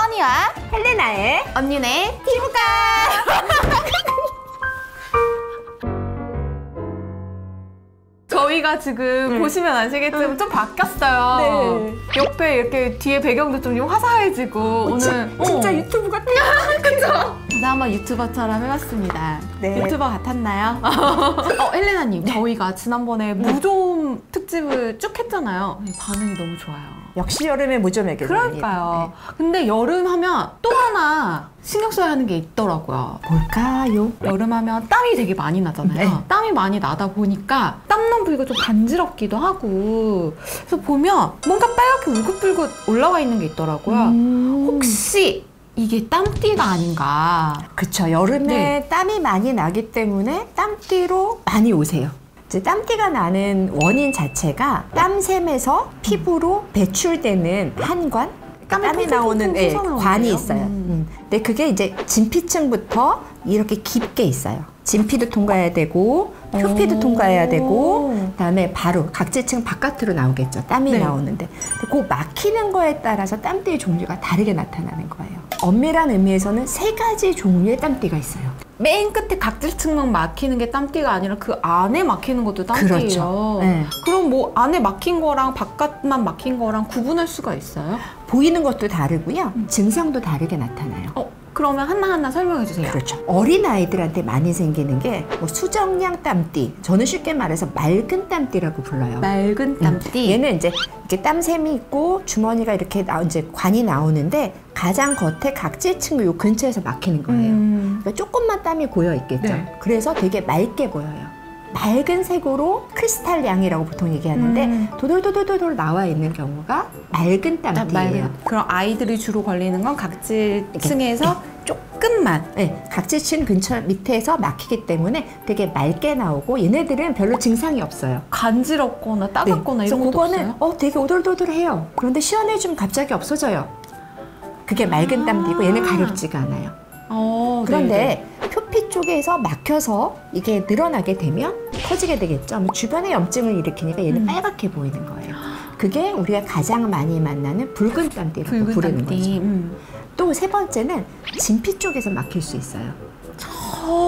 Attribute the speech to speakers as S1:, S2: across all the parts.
S1: 써니와
S2: 헬레나의
S1: 언니네 피부과. 저희가 지금 보시면 아시겠지만 좀 바뀌었어요.
S2: 네.
S1: 옆에 이렇게 뒤에 배경도 좀 화사해지고 오늘
S2: 진짜 유튜브 같아요.
S1: 그죠? 저도 한번 유튜버처럼 해봤습니다.
S2: 네.
S1: 유튜버 같았나요? 헬레나님, 저희가 지난번에 무좀 특집을 쭉 했잖아요. 반응이 너무 좋아요.
S2: 역시 여름에 무좀에게.
S1: 그러니까요. 근데 여름 하면 또 하나 신경 써야 하는 게 있더라고요.
S2: 뭘까요?
S1: 여름 하면 땀이 되게 많이 나잖아요.
S2: 네.
S1: 땀이 많이 나다 보니까 땀난 부위가 좀 간지럽기도 하고, 그래서 보면 뭔가 빨갛게 울긋불긋 올라와 있는 게 있더라고요. 혹시 이게 땀띠가 아닌가?
S2: 그쵸. 여름에
S1: 네.
S2: 땀이 많이 나기 때문에 땀띠로 많이 오세요. 이제 땀띠가 나는 원인 자체가 땀샘에서 피부로 배출되는 한관, 땀이 나오는 관이 있어요. 근데 그게 이제 진피층부터 이렇게 깊게 있어요. 진피도 통과해야 되고 표피도 통과해야 되고, 그다음에 바로 각질층 바깥으로 나오겠죠. 땀이
S1: 네.
S2: 나오는데 그 막히는 거에 따라서 땀띠의 종류가 다르게 나타나는 거예요. 엄밀한 의미에서는 3가지 종류의 땀띠가 있어요.
S1: 맨 끝에 각질층만 막히는 게 땀띠가 아니라 그 안에 막히는 것도 땀띠예요.
S2: 그렇죠. 네.
S1: 그럼 뭐 안에 막힌 거랑 바깥만 막힌 거랑 구분할 수가 있어요?
S2: 보이는 것도 다르고요. 증상도 다르게 나타나요.
S1: 그러면 하나하나 설명해 주세요.
S2: 그렇죠. 어린 아이들한테 많이 생기는 게 뭐 수정량 땀띠, 저는 쉽게 말해서 맑은 땀띠라고 불러요.
S1: 맑은 땀띠.
S2: 얘는 이제 이렇게 땀샘이 있고 주머니가 이렇게 이제 관이 나오는데 가장 겉에 각질층 요 근처에서 막히는 거예요. 그러니까 조금만 땀이 고여 있겠죠.
S1: 네.
S2: 그래서 되게 맑게 보여요. 맑은 색으로 크리스탈 양이라고 보통 얘기하는데 도돌도돌도돌 나와 있는 경우가 맑은 땀띠예요.
S1: 그럼 아이들이 주로 걸리는 건 각질층에서 조금만
S2: 각질층 근처 밑에서 막히기 때문에 되게 맑게 나오고, 얘네들은 별로 증상이 없어요.
S1: 간지럽거나 따갑거나 이런 것도
S2: 그거는
S1: 없어요?
S2: 되게 오돌도돌해요. 그런데 시원해지면 갑자기 없어져요. 그게 맑은 땀띠고 얘는 가렵지가 않아요. 그런데 표피 쪽에서 막혀서 이게 늘어나게 되면 커지게 되겠죠. 주변에 염증을 일으키니까 얘는 빨갛게 보이는 거예요. 그게 우리가 가장 많이 만나는 붉은 땀띠라고 부르는 거죠. 또 3번째는 진피 쪽에서 막힐 수 있어요.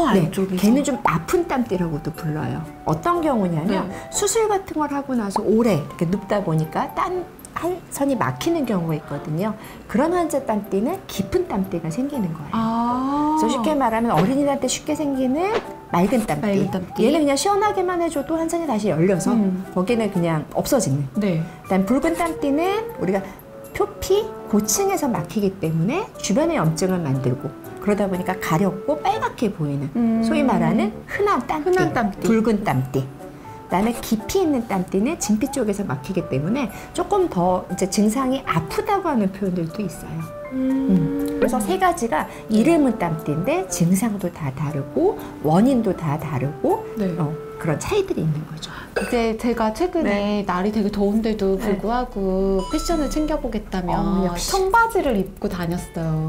S1: 안쪽에서.
S2: 걔는 좀 아픈 땀띠라고도 불러요. 어떤 경우냐면 수술 같은 걸 하고 나서 오래 이렇게 눕다 보니까 땀 한 선이 막히는 경우가 있거든요. 그런 환자 땀띠는 깊은 땀띠가 생기는 거예요. 그래서 쉽게 말하면 어린이한테 쉽게 생기는 맑은 땀띠. 얘는 그냥 시원하게만 해줘도 한 선이 다시 열려서 거기는 그냥 없어지는. 그다음 붉은 땀띠는 우리가 표피 고층에서 막히기 때문에 주변에 염증을 만들고, 그러다 보니까 가렵고 빨갛게 보이는 소위 말하는 흔한 땀띠. 붉은 땀띠. 그다음에 깊이 있는 땀띠는 진피 쪽에서 막히기 때문에 조금 더 이제 증상이 아프다고 하는 표현들도 있어요. 그래서 3가지가 이름은 땀띠인데 증상도 다 다르고 원인도 다 다르고 그런 차이들이 있는 거죠.
S1: 이제 제가 최근에 날이 되게 더운데도 불구하고 패션을 챙겨보겠다면 청바지를 입고 다녔어요.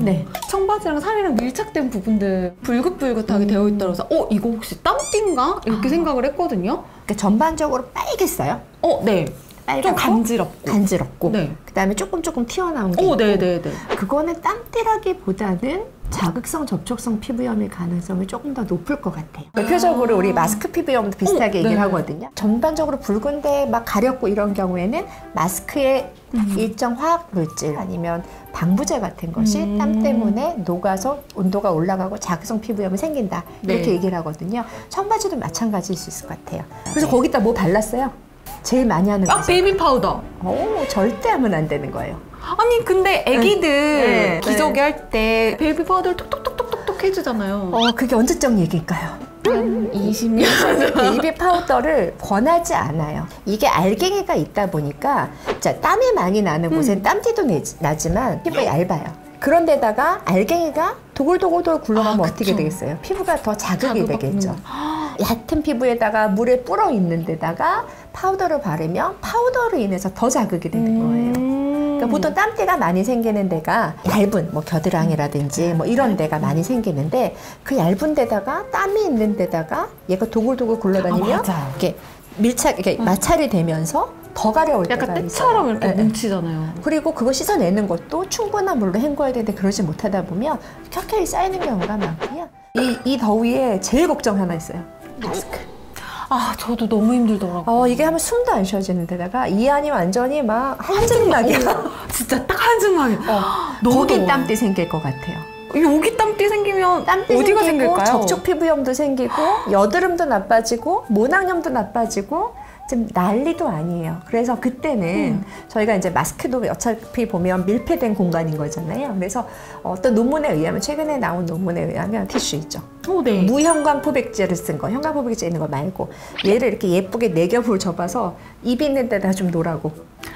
S1: 청바지랑 살이랑 밀착된 부분들 불긋불긋하게 되어 있더라서 이거 혹시 땀띠인가? 이렇게 생각을 했거든요.
S2: 그러니까 전반적으로 빨갰어요.
S1: 좀 간지럽고.
S2: 그다음에 조금 튀어나온 게 있고. 그거는 땀띠라기보다는 자극성 접촉성 피부염일 가능성이 조금 더 높을 것 같아요. 대표적으로 우리 마스크 피부염도 비슷하게 얘기를 하거든요. 전반적으로 붉은데 막 가렵고 이런 경우에는 마스크에 일정 화학 물질 아니면 방부제 같은 것이 땀 때문에 녹아서 온도가 올라가고 자극성 피부염이 생긴다, 이렇게 얘기를 하거든요. 청바지도 마찬가지일 수 있을 것 같아요. 그래서 거기다 뭐 발랐어요? 제일 많이 하는 거죠.
S1: 베이비 파우더.
S2: 절대 하면 안 되는 거예요.
S1: 아니 근데 애기들 기저귀 할 때 베이비 파우더를 톡톡톡톡톡 해주잖아요.
S2: 그게 언제적 얘기일까요?
S1: 20년 전.
S2: 베이비 파우더를 권하지 않아요. 이게 알갱이가 있다 보니까 땀이 많이 나는 곳엔 땀띠도 나지만 피부가 얇아요. 그런데다가 알갱이가 도골도골 굴러가면 어떻게 되겠어요? 피부가 더 자극이 되겠죠. 얕은 피부에다가 물에 불어 있는 데다가 파우더를 바르면 파우더로 인해서 더 자극이 되는 거예요. 그러니까 보통 땀띠가 많이 생기는 데가 얇은 뭐 겨드랑이라든지 뭐 이런 데가 많이 생기는데, 그 얇은 데다가 땀이 있는 데다가 얘가 도골도골 굴러다니면 이렇게 밀착, 이렇게 마찰이 되면서 더 가려울 때가
S1: 약간 때처럼
S2: 있어요.
S1: 이렇게 뭉치잖아요.
S2: 그리고 그거 씻어내는 것도 충분한 물로 헹궈야 되는데 그러지 못하다 보면 켜켜이 쌓이는 경우가 많고요. 이 더위에 제일 걱정 하나 있어요. 마스크.
S1: 아, 저도 너무 힘들더라고요.
S2: 이게 하면 숨도 안 쉬어지는 데다가 이 안이 완전히 막 한증막이야.
S1: 진짜 딱 한증막이야.
S2: 거긴 땀띠 생길 것 같아요.
S1: 여기 땀띠 생기면
S2: 땀띠
S1: 어디가
S2: 생기고
S1: 생길까요?
S2: 접촉 피부염도 생기고 여드름도 나빠지고 모낭염도 나빠지고 좀 난리도 아니에요. 그래서 그때는 저희가 이제 마스크도 어차피 보면 밀폐된 공간인 거잖아요. 그래서 어떤 논문에 의하면 최근에 나온 논문에 의하면 티슈 있죠.
S1: 네.
S2: 무형광 포백제를 쓴 거, 형광 포백제 있는 거 말고 얘를 이렇게 예쁘게 4겹을 접어서 입 있는 데다 좀 놓으라고.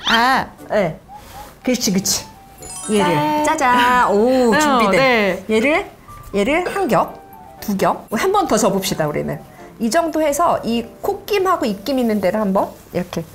S1: 아,
S2: 네. 그렇지. 얘를 짜잔. 오, 준비돼.
S1: 네.
S2: 얘를 한 겹, 2겹, 한 번 더 접읍시다 우리는. 이 정도 해서 이 콧김하고 입김 있는 데를 한번 이렇게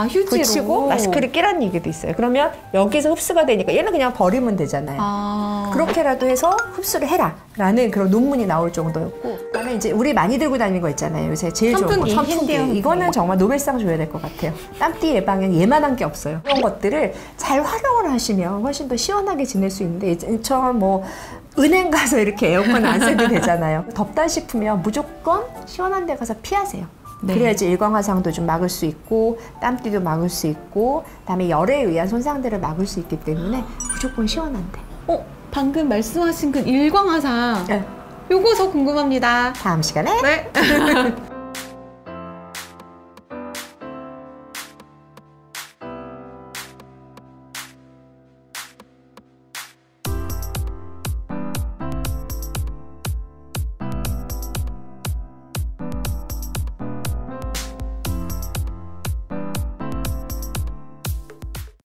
S1: 휴지로
S2: 붙이고 마스크를 끼라는 얘기도 있어요. 그러면 여기서 흡수가 되니까 얘는 그냥 버리면 되잖아요. 그렇게라도 해서 흡수를 해라 라는 그런 논문이 나올 정도였고, 그다음에 이제 우리 많이 들고 다니는 거 있잖아요. 요새 제일 좋은 거 선풍기. 이거는 정말 노벨상 줘야 될 것 같아요. 땀띠 예방엔 얘만한 게 없어요. 이런 것들을 잘 활용을 하시면 훨씬 더 시원하게 지낼 수 있는데, 이처럼 뭐 은행 가서 이렇게 에어컨 안 쐬도 되잖아요. 덥다 싶으면 무조건 시원한 데 가서 피하세요. 네. 그래야지 일광화상도 좀 막을 수 있고 땀띠도 막을 수 있고 그다음에 열에 의한 손상들을 막을 수 있기 때문에 무조건 시원한데.
S1: 방금 말씀하신 그 일광화상,
S2: 네.
S1: 요거 저 궁금합니다.
S2: 다음 시간에
S1: 네.